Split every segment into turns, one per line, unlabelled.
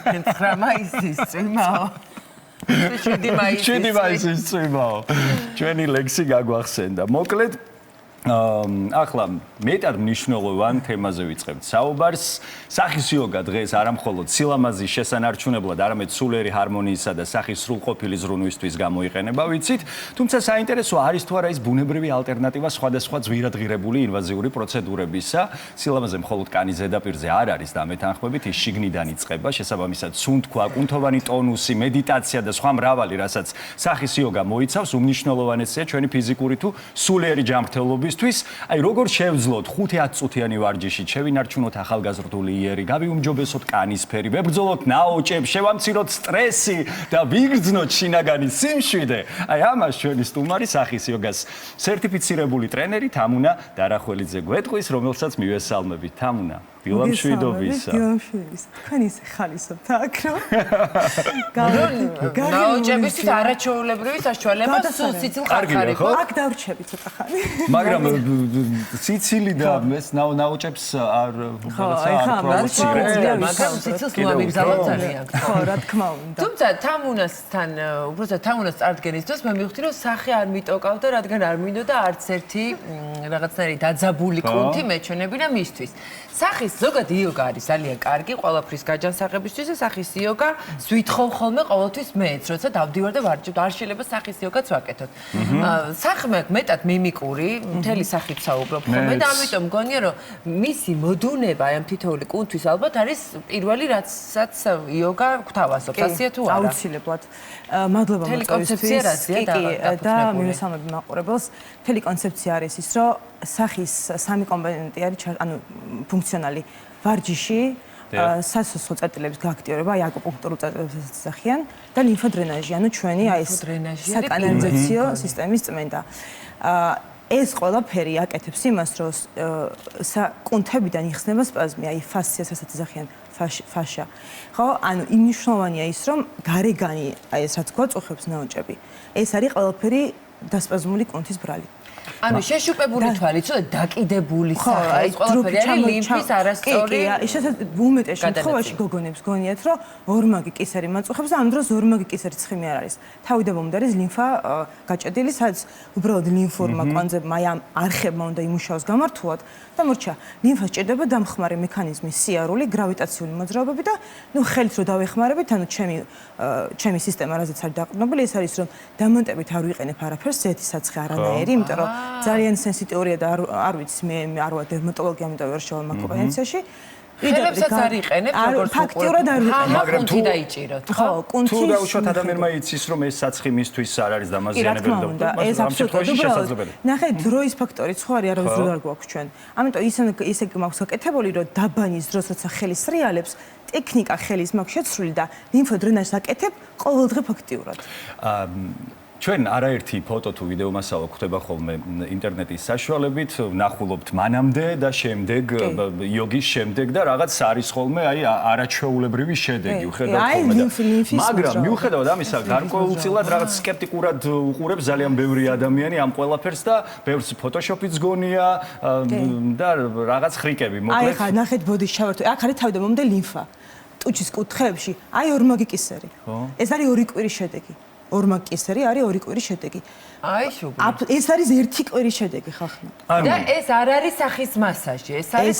9 მაისის წვიმაო.
7 მაისის წვიმაო. ჩვენი ლექსი გაგვახსენდა. მოკლედ ახლა მეტად მნიშვნელოვან თემაზე ვიწყებთ საუბარს. სახის იოგა დღეს არა მხოლოდ სილამაზის შესანარჩუნებლად, არამედ სულიერი ჰარმონიისა და სახის სრულყოფილი ზრუნვისთვის გამოიყენება, ვიცით. თუმცა საინტერესო არის თუ არა ის ბუნებრივი ალტერნატივა სხვადასხვა ძვირადღირებული ინვაზიური პროცედურებისა. სილამაზე მხოლოდ კანის ზედაპირზე არ არის დამეთანხმებით, ის შიგნიდან იწყება, შესაბამისად სუნთქვა, კუნთოვანი ტონუსი, მედიტაცია და სხვა მრავალი, რასაც სახის იოგა მოიცავს, უმნიშვნელოვანესია ჩვენი ფიზიკური თუ სულიერი ჯანმრთელობის აი როგორ შევძლოთ 5-10 წუთიანი ვარჯიშით, შევინარჩუნოთ ახალგაზრდული იერი, გავიუმჯობესოთ კანისფერი, ვებრძოლოთ ნაოჭებს, შევამციროთ სტრესი და ვიგრძნოთ შინაგანი სიმშვიდე. აი ამას ჩვენი სტუმარი სახის იოგას სერტიფიცირებული ტრენერი თამუნა დარახველიძე გვეტყვის, რომელსაც მივესალმებით. თამუნა, დილამშვიდობისა.
დილამშვიდობისა. თქვენ ისე ხალისობთ აქ, რომ
ნაოჭებისთვის არაჩვეულებრივი საშუალება სულ სიცილ ყარყარი ხო?
აქ დავრჩები ცოტა ხანი.
მაგრამ სიცილი და ეს ნაოჭებს არ
პროვოცირებს. მაგრამ სიცილს მოამიგზავნოთ ძალიან.
ხო, რა თქმა უნდა.
თუმცა თამუნასთან, უბრალოდ თამუნას წარდგენის დროს მე მივხვდი, რომ სახე არ მიტოკავდა, რადგან არ მინდოდა არც ერთი რაღაცნაირი დაძაბული კუნთი მეჩვენებინა მისთვის. სახის ზოგადი იოგა არის ძალიან კარგი ყველაფრის გაჯანსაღებისთვის და სახის იოგა ვითხოვ ხოლმე ყოველთვის მეც, როცა დავდივარ და ვარჯიშობ, არ შეიძლება სახის იოგაც ვაკეთოთ. სახმე მეტად მიმიკური, მთელი სახით საუბრობ ხოლმე და ამიტომ მგონია, რომ მისი მოდუნება ამ თითოეული კუნთვის ალბათ არის პირველი რაცაც იოგა გვთავაზობს, ასეა თუ არა?
აუცილებლად. მადლობა მოწვევისთვის. და მივესალმები მაყურებელს. მთელი კონცეფცია არის ის, რომ სახის სამი კომპონენტი არის, ანუ ფუნქციონალი ვარჯიში, სასოსო წერტილების გააქტიურება, აი აკუპუნქტურულ წერტილებსაც ისახიან და ლიმფოდრენაჟი, ანუ ჩვენი აი ეს საკანალიზაციო სისტემის წმენდა. ეს ყველაფერი აკეთებს იმას, რომ კუნთებიდან იხსნება სპაზმი, აი ფასციას ასაც ისახიან ფაშა. ხო, ანუ მნიშვნელოვანია ის, რომ გარეგანი, აი ეს რაც გვაწუხებს ნაოჭები, ეს არის ყველაფერი დასპაზმული კუნთის ბრალი.
ანუ შეშუპებული თვალით, ცოტა დაკიდებული სახე, ეს ყველაფერი არის ლიმფის არასწორი.
ისედაც უმეტეს შემთხვევაში გოგონებს გონიათ, რომ ორმაგი კისერი მაწუხებს და ამ დროს ორმაგი კისერი ცხიმი არ არის. თავიდან მომდარის ლიმფა გაჭედილი, სადაც უბრალოდ ლიმფურმა კვანძებმა აი ამ არხებმა უნდა იმუშაოს გამართულად და მორჩა ლიმფას ჭირდება დამხმარე მექანიზმი, სიარული, გრავიტაციული მოძრაობები და ნუ ხელით რო დავეხმარებით, ანუ ჩემი სისტემა რაზეც არის დაყრდნობილი, ეს არის რომ დამონტებით არ ვიყენებ არაფერს, ზეთი საცხე არანაირი, იმიტომ რომ ძალიან სენსიტიურია და არ ვიცი მე არ ვარ დერმატოლოგი, ამიტომ ვერ შევარ მაკროპენციაში.
ხელებსაც არ იყენებ, როგორც
ფაქტიურად არ ვიყენებ.
მაგრამ თუ დაიჭიროთ,
ხო, კუნთის.
თუ დაუშვათ ადამიანმა იცის, რომ ეს საცხი მისთვის არ არის დამაზიანებელი და
ეს აბსოლუტურად შესაძლებელი. ნახე, დროის ფაქტორიც ხო არის, არავის დრო არ გვაქვს ჩვენ. ამიტომ ისე მაქვს გაკეთებული, რომ დაბანის დროს როცა ხელი სრიალებს, ტექნიკა ხელის მაქვს შეცვლილი და ლიმფოდრენაჟს აკეთებ ყოველდღე ფაქტიურად.
ჩვენ არაერთი ფოტო თუ ვიდეო მასალა გვხვდება ხოლმე ინტერნეტის საშუალებით, ვნახულობთ მანამდე და შემდეგ, იოგის შემდეგ და რაღაც არის ხოლმე აი არაჩვეულებრივი შედეგი ვხედავთ ხოლმე. მაგრამ მიუხედავად ამისა, გარკვეულწილად რაღაც სკეპტიკურად უყურებს ძალიან ბევრი ადამიანი ამ ყველაფერს და ბევრს ფოტოშოპიც გონია და რაღაც ხრიკები მოკლედ.
აი ხა ნახეთ ბოდიშ ჩავართო. აქ არის თავიდან მომდე ლიმფა. ტუჩის კუთხეებში, აი ორმაგი კისერი. ეს არის ორი კვირის შედეგი. ორმაგი კისერი არის ორი კვირის შედეგი.
აი შუბლი.
ეს არის ერთი კვირის შედეგი ხახნა.
და ეს არ არის სახის მასაჟი, ეს არის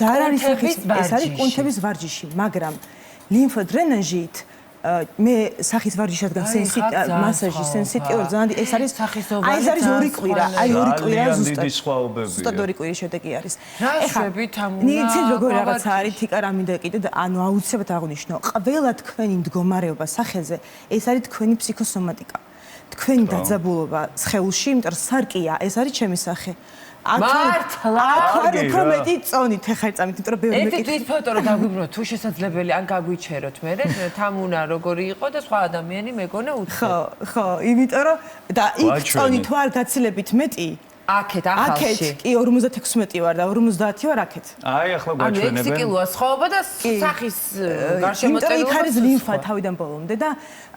კუნთების ვარჯიში, მაგრამ ლიმფოდრენაჟით მე სახის ვარჯიშადგან მასაჟი სენსიტიური ზანდი ეს არის აი ეს არის ორი კვირა, აი ორი კვირა ზუსტად ორი კვირის შედეგი არის.
ეხლა თამუნა.
ნიცით როგორი რაღაცა არის თიკა რამინდა კიდე და ანუ აუცილებლად აღვნიშნო, ყველა თქვენი მდგომარეობა სახეზე ეს არის თქვენი ფსიქოსომატიკა. თქვენი დაძაბულობა სხეულში, იმიტომ რომ სარკია, ეს არის ჩემი სახე.
მართლა
აქ უფრო მეტი წონით ეხა წამით, იმიტომ რომ ბევრი
მეკითხა. ეს ფოტო რომ დაგვიბრუნოთ, თუ შესაძლებელი ან გაგვიჩეროთ მე, თამუნა როგორი იყო და სხვა ადამიანი მეგონა უცხო.
ხო, იმიტომ რომ და იქ წონი თუ არ გაცილებით მეტი
აქეთ ახალში.
აქეთ კი 56 ვარ და 50 ვარ აქეთ.
აი ახლა გვაჩვენებენ.
ანუ 6 კილოა სხვაობა და სახის გარშემოწერილობა.
იმიტომ იქ არის ლიმფა თავიდან ბოლომდე და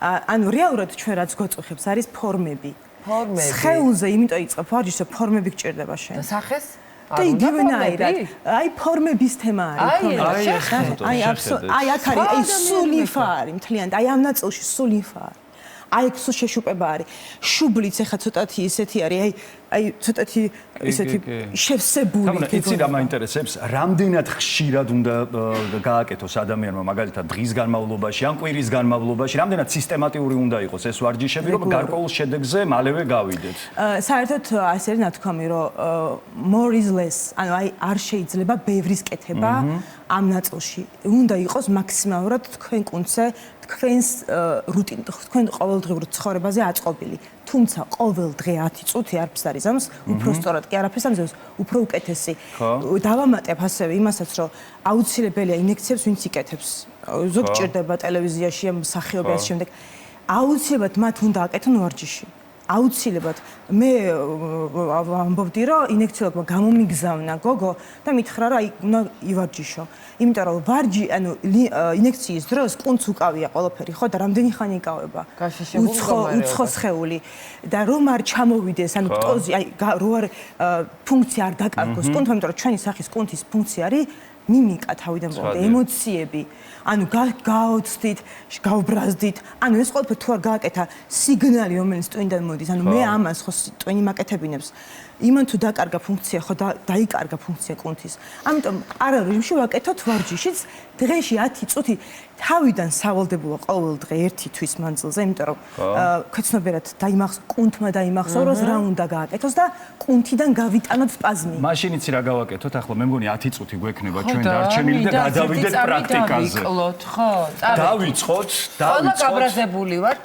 ანუ რეალურად ჩვენ რაც გვაწუხებს არის ფორმები. სხეულზე, იმიტომ იწყებ ვარჯიშს, ფორმები გჭირდება შენ.
და სახეს?
და იგივენაირად აი ფორმების თემა არის აი აქ არის აი სული ფარი მთლიანად აი ამ ნაწილში სული ფარი აი ეს შეშუპება არის შუბლიც ეხა ცოტათი ისეთი არის აი ცოტათი ისეთი შევსებული
იცი რა მაინტერესებს რამდენად ხშირად უნდა გააკეთოს ადამიანმა მაგალითად დღის განმავლობაში ან კვირის განმავლობაში რამდენად სისტემატიური უნდა იყოს ეს ვარჯიშები რომ გარკვეულ შედეგზე მალევე გავიდეთ
საერთოდ ასე არის ნათქვამი რომ more is less ანუ აი არ შეიძლება ბევრის კეთება ამ ნაწილში უნდა იყოს მაქსიმალურად თქვენ კუნთზე თქვენს რუტინ თქვენ ყოველდღიურ ცხოვრებაზე აწყობილი თუმცა ყოველ დღე 10 წუთი არაფერს არ იზამს უფრო სწორად კი არაფერს ამზადებს უფრო უკეთესი დავამატებ ასევე იმასაც რომ აუცილებელია ინექციებს ვინც იკეთებს ზოგ ჭირდება ტელევიზიაში ამ მსახიობი ამ შემდეგ აუცილებლად მათ უნდა აკეთონ ვარჯიში აუცილებლად მე ამბობდი რომ ინექციებმა გამომიგზავნა გოგო და მითხრა რომ აი უნდა ივარჯიშო იმიტომ რომ ვარჯი ანუ ინექციის დროს კუნც უკავია ყველაფერი ხო და რამდენი ხანი იკავება უცხო სხეული და რომ არ ჩამოვიდეს ანუ პტოზი აი რო არ ფუნქცია არ დაკარგოს კუნთმა იმიტომ რომ ჩვენი სახის კუნთის ფუნქცია არის მიმიკა თავიდან ბოლომდე ემოციები ანუ გაოცდით გავბრაზდით ანუ ეს ყველაფერი თუ არ გააკეთა სიგნალი რომელიც ტვინიდან მოდის ანუ მე ამას ხო ტვინი მაკეთებინებს იმან თუ დაკარგა ფუნქცია ხო დაიკარგა ფუნქცია კუნთის ამიტომ პარალელ რეჟიმში ვაკეთოთ ვარჯიშიც დღეში 10 წუთი თავიდან სავალდებულა ყოველ დღე 1 თვის მანძილზე იმიტომ რომ ქვეცნობიერად კუნთმა დაიმახსოვროს რა უნდა გააკეთოს და კუნთიდან გავიტანოთ სპაზმი
მაშინ იცი რა გავაკეთოთ ახლა მე მგონი 10 წუთი გვექნება ჩვენ დარჩენილი და გადავიდეთ პრაქტიკაზე
ხო
დავიწყოთ
ყველა გაბრაზებული ვართ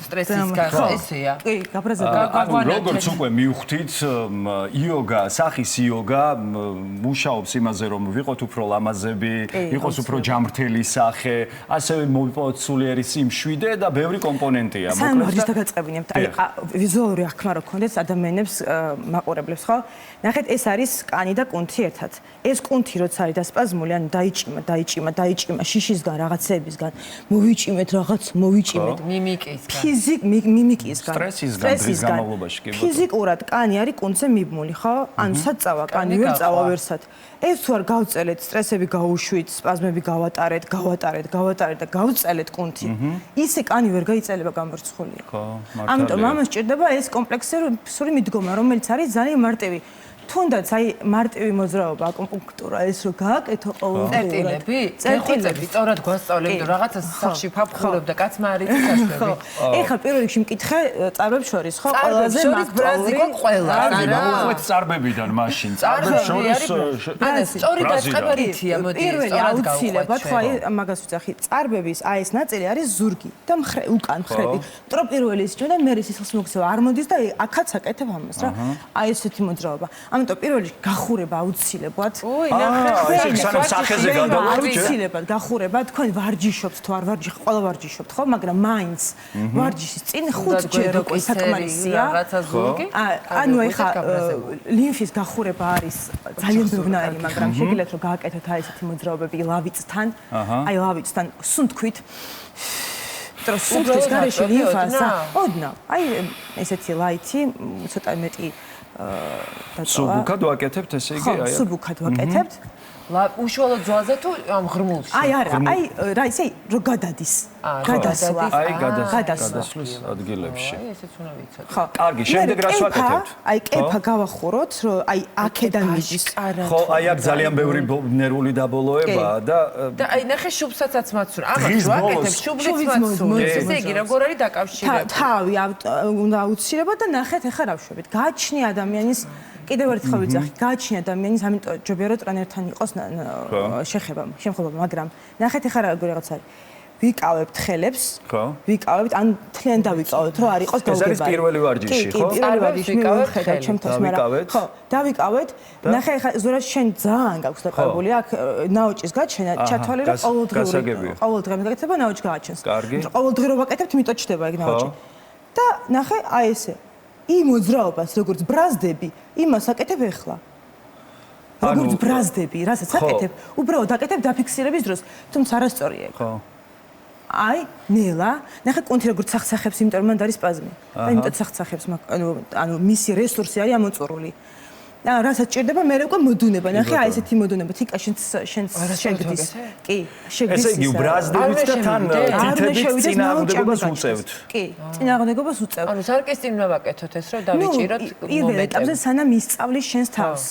სტრესის გარდა ესეა
კი გაბრაზებული
როგორც უკვე მივხვდით იოგა სახის იოგა მუშაობს იმაზე რომ ვიყოთ უფრო ლამაზები იყოს უფრო ჯამრთელი სახე ასევე მოვიპოვოთ სულიერი სიმშვიდე და ბევრი კომპონენტია
მოკლედ სამ ვარჯიშს დაგაწყებინებთ აი ვიზუალური აღქმა რო გქონდეს ადამიანებს მაყურებლებს ხო ნახეთ ეს არის კანი და კუნთი ერთად ეს კუნთი როცა არის დასპაზმული ანუ დაიჭიმა შიშისგან რაღაცეებისგან მოვიჭიმეთ რაღაც მოვიჭიმეთ მიმიკისგან
სტრესისგან დღის განმავლობაში კი
ფიზიკურად კანი არის კუნთზე მიბმული ხო ანუ საწავა კანი ვერ წავა ვერსად ეს თუ არ გავწელეთ სტრესები გაუშვით სპაზმები გავატარეთ და გავწელეთ კუნთი ისე კანი ვერ გაიწელება გამორცხულია
ხო
ამიტომ ამას ჭირდება ეს კომპლექსური მიდგომა რომელიც არის ძალიან მარტივი თუნდაც აი მარტივი მოძრაობა აკუპუნქტურა ეს რო გააკეთო ყოველდღიურად
წერტილები სწორად გვასწავლებ რომ რაღაცა სახში ფაფხურებ და კაცმა არის წასვლები
ეხლა პირველ რიგში მკითხე წარბებს შორის ხო ყველაზე
მაკროზი ყველა
არა უხეთ წარბებიდან მაშინ წარბებს შორის
სწორი დაწყებადითია მოდი
პირველი აუცილებლად ხო აი მაგას ვიძახი წარბების აი ეს ნაწილი არის ზურგი და უკან მხრები ტრო პირველი ის ჩვენ და მე სისხლის მოგცევა არ მოდის და აქაც აკეთებ ამას რა აი ესეთი მოძრაობა ამიტომ პირველი გახურება აუცილებლად.
სახეზე გადავარჩე.
აუცილებლად გახურება, თქვენ ვარჯიშობთ თუ არ ვარჯიშობთ, ყველა ვარჯიშობთ ხო, მაგრამ მაინც ვარჯიშის წინ 5 ჯერ უკვე საკმარისია.
რაღაცა ზურგი.
ანუ ეხა ლიმფის გახურება არის ძალიან ბევრი, მაგრამ შეგიძლიათ რომ გააკეთოთ აი ესეთი მოძრაობები ლავიწთან. აი ლავიწთან სუნთქვით. სუნთქვის გარეშე ლიმფასა. ოდნავ. აი ესეთი ლაითი, ცოტა მეტი
სუბუქად ვაკეთებთ ესე იგი
აი სუბუქად ვაკეთებთ
უშუალოდ ძვალზე თუ ამ ღრმულში
აი არა აი რა ისე რო გადადის გადასვლა
აი გადასვლის ადგილებში
აი ესეც უნდა ვიცოდე
ხო
კარგი შემდეგ რას ვაკეთებთ
აი კეფა გავახუროთ რომ აი აქედან მიდის
ხო აი აქ ძალიან ბევრი ნერვული დაბოლოებაა და
აი ნახე შუბსაც მაცურ ამას ვაკეთებ შუბლიც მაცურ ესე იგი როგორ არის დაკავშირებული
თავი უნდა აუცილებლად და ნახეთ ახლა რა ვშვებით გააჩნია ადამიანის კიდევ ერთხელ ვიძახი, გააჩნია ადამიანის, ამიტომ ჯობია რომ ტრენერთან იყოს შეხება, მაგრამ ნახეთ ახლა რაღაცა არის. ვიკავებთ ხელებს, ვიკავებთ, ან თლიან დავიკავებთ, რომ არ იყოს გაუგებარი.
ეს არის პირველი ვარჯიში, ხო?
პირველი ვარჯიში მივხედავ ჩემთვის, მაგრამ ხო, დავიკავეთ. ნახე ახლა ზურას შენ ძალიან გაქვს დაკავებული, აქ ნაოჭის გაჩენა, ჩათვალე რომ ყოველ დღე მეკეთება ნაოჭი გააჩენს. ყოველ დღე რომ ვაკეთებთ, იმიტომ ჩდება ეგ ნაოჭი. და ნახე აი ესე იმ მოძრაობას როგორც ბრაზდები, იმას აკეთებ ახლა. როგორც ბრაზდები, რასაც აკეთებ, უბრალოდ აკეთებ დაფიქსირების დროს, თუმცა არასწორია. ხო. აი, ნელა, ნახე კუნთი როგორც სახსახებს, იმიტომ რომ მანდ არის სპაზმი. და იმიტომ სახსახებს, ანუ მისი რესურსი არის ამოწურული. და რასაც ჭირდება მე უკვე მოდუნება. ნახე, აი ესეთი მოდუნება, თიკა შენს შეგდის. კი, შეგდის.
ესე იგი ბრაზდებით და თან თითებით წინააღმდეგობას უწევთ.
კი, წინააღმდეგობას უწევთ.
ანუ სარკის წინ ვაკეთოთ ეს რომ დავიჭიროთ
პირველ ეტაპზე სანამ ისწავლის შენს თავს.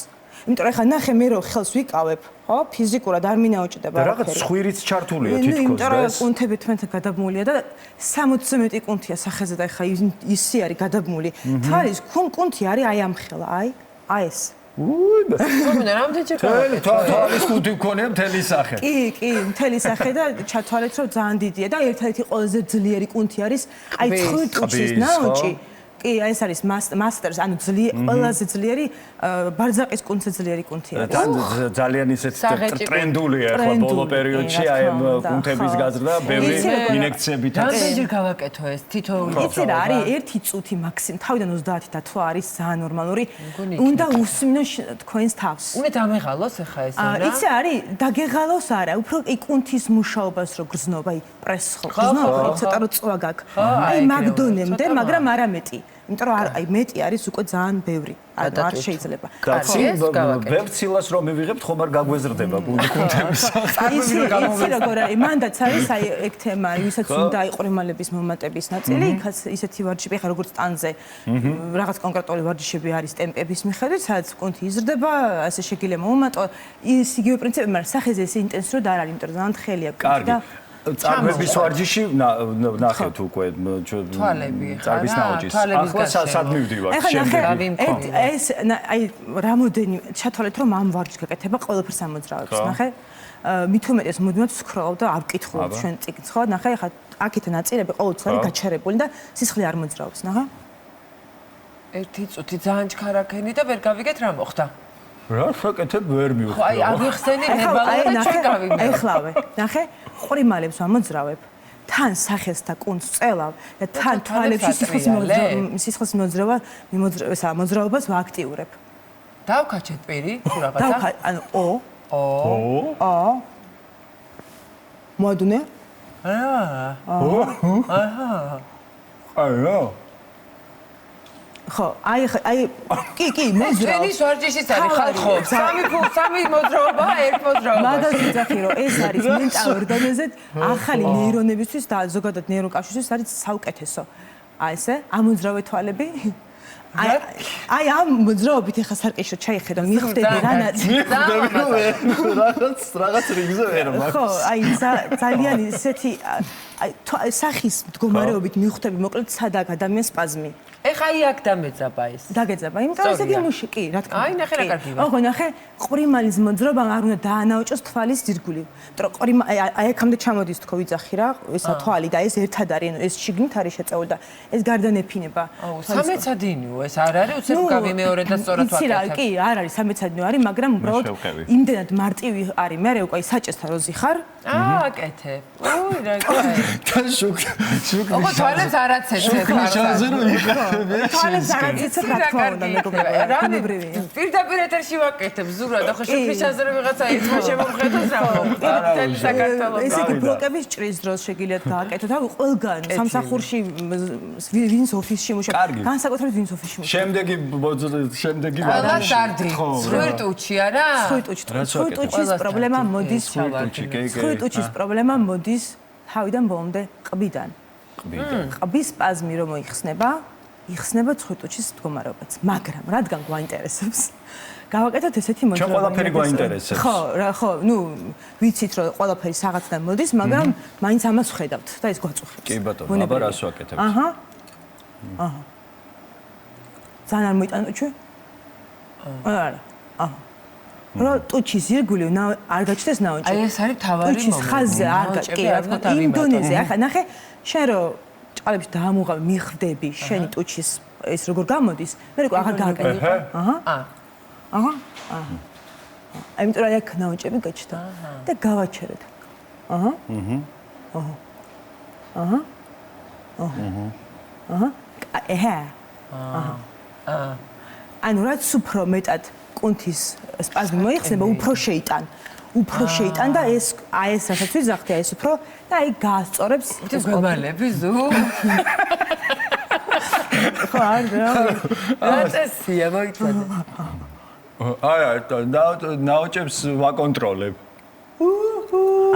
იმიტომ რომ ხა ნახე მე რო ხელს ვიკავებ, ხო, ფიზიკურად არ მინაოჭდება
რა. რაღაც ხვირიც ჩართულია თითქოს და
იმიტომ რომ კუნთები თქვენთან გადაბმულია და 60-ზე მეტი კუნთია სახეზე და ხა ისი არის გადაბმული. თვალის კუნთი არის აი ამ ხელა, აი ეს.
მომინდა რამდენი ჩეკავაკეთე?
თვალის კუნთი გქონია მთელი სახე.
კი, მთელი სახე და ჩათვალეთ რომ ძალიან დიდია და ერთადერთი ყველაზე ძლიერი კუნთი არის აი ცხვრტუჩის ნაოჭი. კი, ეს არის მასტერს, ანუ ყველაზე ძლიერი ბარძაყის კუნთზე ძლიერი კუნთი არის.
ძალიან ისეთ ტრენდულია ახლა ბოლო პერიოდში აი ამ კუნთების გაზრდა, ბევრი ინექციებითაც.
რამდენჯერ გავაკეთო ეს თითოეული
მოძრაობა? იცი რა არის? 1 წუთი მაქსიმუმ, თავიდან 30 დათვა არის ძალიან ნორმალური. უნდა უსმინო თქვენს თავს.
უნდა დამეღალოს ახლა ეს რა?
იცი არის? დაგეღალოს არა, უფრო აი კუნთის მუშაობას რო გრძნობა, აი პრესს ხო გრძნობა, ცოტა რო წვა გაქვს. აი მაგდონემდე, მაგრამ არა მეტი. იმიტომ რომ აი მეტი არის უკვე ძალიან ბევრი. არ შეიძლება.
ვებცილას რომ მივიღებთ, ხომ არ გაგვეზრდება კუნთების სახე.
იცი როგორ არის? მანდაც არის აი ეგ თემა, ვისაც უნდა აიყურემალების მომატების ნაწილი, იქაც ისეთი ვარჯიშები, ხა როგორც ტანზე რაღაც კონკრეტული ვარჯიშები არის ტემპების მიხედვით, სადაც კუნთი იზრდება, ასე შეგიძლია მომატო. ის იგივე პრინციპი, მაგრამ სახეზე ეს ინტენსიური არ არის, იმიტომ რომ ძალიან თხელია კუნთი და
წარბების ვარჯიში ნახეთ უკვე
თვალები
წარბის ნაოჭის. ახლა სად მივდივართ შემდეგი?
ეს აი რამოდენი ჩათვალეთ რომ ამ ვარჯიშს გაკეთება ყველაფერს ამოძრავებს, ნახე? მithumetes მოდმოთ ვსქროლავ და ავკითხულობ ჩვენ წიგნს, ხო? ნახე, ახლა აქეთ ნაწილები ყოველთვის არის გაჩერებული და სისხლი არ მოძრაობს, ნახე?
ერთი წუთი ძალიან ჩქარაქენი და ვერ გავიგეთ რა მოხდა.
რა შეკეთებ ვერ მივხვდი.
ხო, აი აღიხსენი ნებალა და ჩვენ გავიგეთ.
ეხლავე, ნახე, ყრიმალებს ამოძრავებ. თან სახეს და კუნთს წელავ და თან თვალებში სისხლის მოძრაობას ვააქტიურებ.
დავკაჩეთ პირი თუ რაღაცა?
ანუ მოდუნე?
აჰა.
ხო, აი კი, მოძრავ.
ჩვენი ვარჯიშიც არის ხალხო. სამი მოძრაობა, ერთ მოძრაობა.
მაგას ვიძახი რომ ეს არის მენტალურ დონეზე ახალი ნეირონებისთვის და ზოგადად ნეირონკავშირისთვის არის საუკეთესო. აი ესე, ამოძრავე თვალები. აი ამ მოძრაობით ახლა სარკეში ჩაიხედა, მიხვდები რა ნაწილი.
რაღაც რიგზე ვერ მაქვს.
ხო, აი ძალიან ისეთი აი სახის მდგომარეობით მიხვდები, მოკლედ სადაა ადამიანის სპაზმი.
ეხა აი აქ დამეძაბა ეს.
დაგეძაბა, იმიტომ რომ ესე გიმუში, კი, რა თქმა უნდა.
აი ნახე რა კარგი ვარ.
ოღონდ ნახე, ყრიმალის მოძრაობა არ უნდა დაანაოჭოს თვალის ძირგული. იმიტომ რომ აი აქამდე ჩამოდის თქო ვიძახი რა, ესა თვალი და ეს ერთად არის, ანუ ეს შიგნით არის შეწეული და ეს გარდან ეფინება.
აუ, სამეცადინიო ეს არ არის, უცებ გავიმეორე და სწორად ვაკეთებ.
იცი რა, კი, არ არის სამეცადინიო არის, მაგრამ უბრალოდ იმდენად მარტივი არის. მე უკვე საჭესთან როზი ხარ.
აკეთებ. ოი რა კაი.
და შუქ.
ოგო თვალებს არ აცეცე ხარ.
შანზე რომ
თვალებს არ აცეცე რა თქმა უნდა მეგობრებია.
პირდაპირ ეთერში ვაკეთებ ზურად, ხო შუქის ჩანზე რომ ვიღაცა ერთმა შემომხედოს რა მოხდა. საქართველოს.
ესე იგი ბლოკების ჭრის დროს შეგიძლიათ გააკეთოთ. აი ყველგან სამსახურში ვინს ოფისში მუშაობს. განსაკუთრებით ვინს ოფისში მუშაობს.
შემდეგი
ყველა დარდი. ხვირტუჩი არა?
ხვირტუჩის პრობლემა მოდის ხვირტუჩის პრობლემა მოდის თავიდან ბოლომდე ყბიდან. ყბის სპაზმი რომ მოიხსნება, იხსნება ხვირტუჩის მდგომარეობაც, მაგრამ რადგან გვაინტერესებს გავაკეთოთ ესეთი მოძრაობა.
ჩვენ ყველაფერი გვაინტერესებს.
ხო, ვიცით რომ ყველაფერი საღაციდან მოდის, მაგრამ მაინც ამას ვხედავთ და ეს გვაწუხებს.
კი ბატონო, აბა რას ვაკეთებთ?
აჰა. ძალიან არ მოიტანო ჩვენ? არა. აჰა. რა ტუჩის ირგული არ გაჩნდეს ნაოჭი.
აი ეს არის თავარი მომენტი.
ტუჩის ხაზზე არ გაჩნდა, რა თქმა უნდა, ინდონეზე. ახლა ნახე, შენ რო ჭყალებში დაამუღავ მიხვდები შენი ტუჩის ეს როგორ გამოდის, მე როგორ აღარ გააკეთე. აჰა. აიმიტომ რა იქ ნაოჭები გაჩნდა და გავაჩერეთ. აჰა. ანუ რაც უფრო მეტად კუნთის სპაზმი მოიხსნება, უფრო შეიტან. და ეს რასაც ვიძახდი, ეს უფრო და აი გაასწორებს
ეს გვემალები ზუ. ხო,
არა.
რა წესია მოიწოდე.
ნაოჭებს ვაკონტროლებ.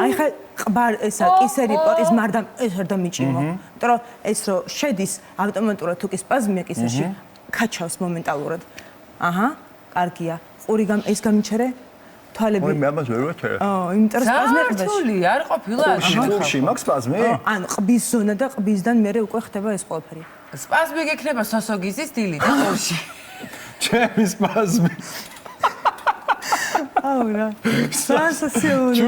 აი ხა ყბარ ესა კისერი პოტის მარდამ ეს არ დამიჭიმო. იმიტომ რომ ეს რო შედის ავტომატურად თუ კი სპაზმია კისერში, ქაჩავს მომენტალურად. აჰა, კარგია. ყური ეს გამიჩერე? თვალები.
მე ამას ვერ ვეთქე.
იმიტომ რომ სპაზმია ყბაში.
სული არ ყოფილა.
ხურში მაქვს სპაზმი?
ან ყბის ზონა და ყბისდან მერე უკვე ხდება ეს ყველაფერი.
სპაზმი გექნება სოსოგიზის დილი და ყურში.
ჩემი სპაზმი.
აუ რა. სანსაციური.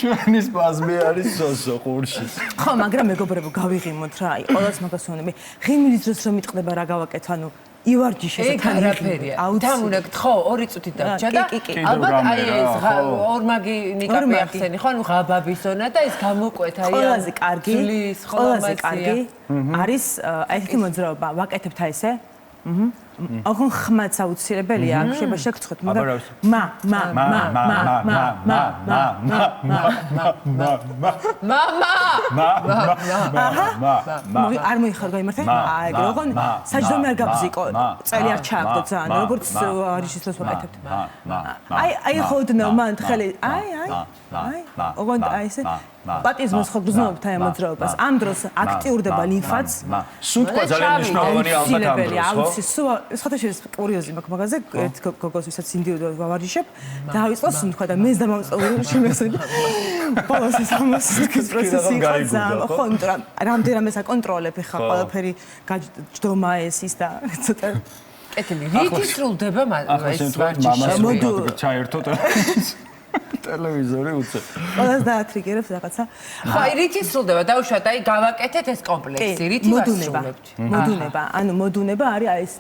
ჩვენი სპაზმი არის სოსო ყურში.
ხო, მაგრამ მეგობრებო, გავიღიმოთ რა. აი, ყველას მაგას ვონები. ღიმილის დროს რომ მიტყდება რა გავაკეთო, ანუ ივარჯიშეზე თან
არაფერია. თამუნა გთხო 2 წუთი დარჩა და ალბათ აი ეს ორმაგი ნიკაპი ახსენი ხო, ანუ ღაბაბის ზონა და ეს გამოკვეთა აი
ყველაზე კარგი არის ესეთი მოძრაობა, ვაკეთებთ აი ესე. ოღონ ხმაც აუცილებელია, აქ შეიძლება შეგწყვეტ, მაგრამ არ მოიხარგა იმართე? აი, ოღონ საჯდომი არ გაბზიკო, წელი არ ჩააგდო ძალიან, როგორც არის ის დროს ვაკეთებთ. აი, ხოდნო მან ხელი, აი, ოღონ აი ესე პატიზმოს ხო გრძნობთ აი მოძრაობას. ამ დროს აქტიურდება ლიმფაც.
სუნთქვა ძალიან მნიშვნელოვანი ალბათ ამ დროს, ხო?
სხვადასხვა კურიოზი მაქვს მაგაზე, ერთ გოგოს ვისაც ინდივიდუალურად ვავარჯიშებ, დავიწყო სუნთქვა და მეს დამავწოვე შემესწრები. ბოლოს ეს ამას პროცესი იყო ძალიან, ხო, იმიტომ რომ რამდენადაც აკონტროლებ ხა ყველაფერი გაჯდომა ეს და ცოტა
კეთილი. რითი სრულდება ეს
ვარჯიში? მოდულ ჩაერთოთ ტელევიზორი უცებ.
ყველას დაათრიგერებს რაღაცა.
ხო, აი რითი სრულდება? დავუშვათ, აი გავაკეთეთ ეს კომპლექსი. რითი ვასრულებთ?
მოდუნება. ანუ მოდუნება არის აი ეს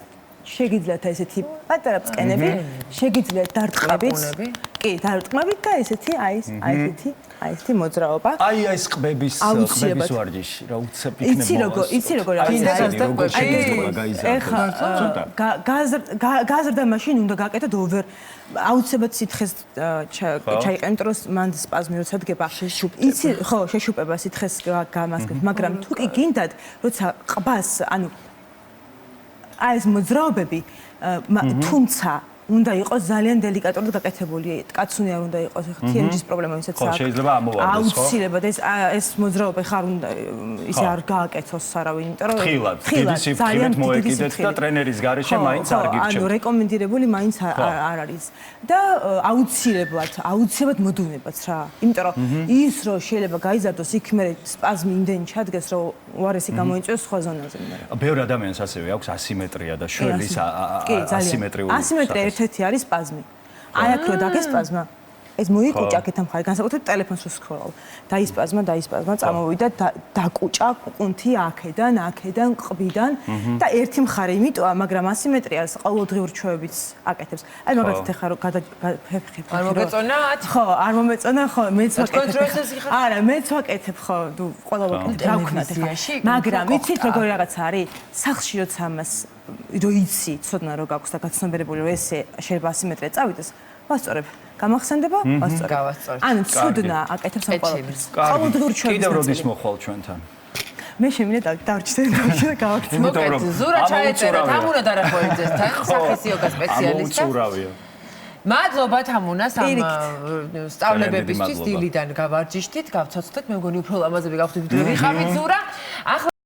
შეგიძლიათ ესეთი პატარა ბსკენები, შეგიძლიათ დარტყმებით. კი, დარტყმებით და ესეთი აი ესეთი მოძრაობა.
აი ეს ყბების ვარჯიში, რა უცებ იქნება.
იცი როგორ არის? გაზრდა მაშინ უნდა გაკეთოთ over აუცილებლად სითხეს ჩაიყენოთ, რომ მან სპაზმი როცა დგება. იცი, ხო, შეშუპება სითხეს გამასკეთ, მაგრამ თუ კი გინდათ, როცა ყბას, ანუ აი ეს მოძრაობები, თუმცა უნდა იყოს ძალიან დელიკატურად გაკეთებული. კაცუნი არ უნდა იყოს, ეხლა თიანჯის პრობლემა ვისაც აქვს.
შეიძლება ამოვარდეს, ხო?
აუცილებლად ეს მოძრაობა ხარ უნდა ისე არ გააკეთოს არავინ, იმიტომ რომ
ხილად, დიდი სიფრთხილით მოეკიდეთ და ტრენერის გარეშე მაინც არ გირჩევთ.
ანუ რეკომენდირებული მაინც არ არის. და აუცილებლად მოდუნებაც რა. იმიტომ რომ ის რო შეიძლება გაიზარდოს იქ მე სპაზმი იმდენი ჩადგეს, რომ უარესი გამოიწვიოს სხვა ზონაზე.
ბევრ ადამიანს ასევე აქვს ასიმეტრია და შველის ასიმეტრიული.
ასიმეტრია ერთ-ერთი არის სპაზმი. აი აქ რო დაგეს სპაზმა, ეს მოიკუჭა აქეთ ამ ხარი, განსაკუთრებით ტელეფონს რო სქროლავ. დაისპაზმა, წამოვიდა დაკუჭა კუნთი აქედან, ყბიდან და ერთი მხარე იმიტოა, მაგრამ ასიმეტრიას ყოველდღიურ ჩვევებიც აკეთებს. აი მაგალითად ეხლა რო გადაფეფხებ.
არ მოგეწონათ?
ხო, არ მომეწონა, ხო, მეც ვაკეთებ. არა, მეც ვაკეთებ, ხო, ყველა ვაკეთებ, რა ვქნათ ეხლა. მაგრამ იცით როგორი რაღაცა არის? სახლში როცა ამას რო იცი, ცოდნა რო გაქვს და გაცნობერებული რომ ესე შეიძლება ასიმეტრია წავიდეს, ვასწორებ. გამახსენდება?
ვასწორებ.
ანუ ცოდნა აკეთებს ამ ყველაფერს. ყოველდღიურ ჩვენს
კიდევ როდის მოხვალ ჩვენთან?
მე შემინე დავჭდე და გავაკეთე.
მოკეთ, ზურა ჩაეწერა, თამუნა დარახოვიძესთან, სახის იოგა სპეციალისტი.
ამოუწურავია.
მადლობა თამუნას ამ სწავლებებისთვის დილიდან გავარჯიშთით, გავცოცხლეთ, მე მგონი უფრო ლამაზები გავხდით, ვიდრე ვიხავით ზურა.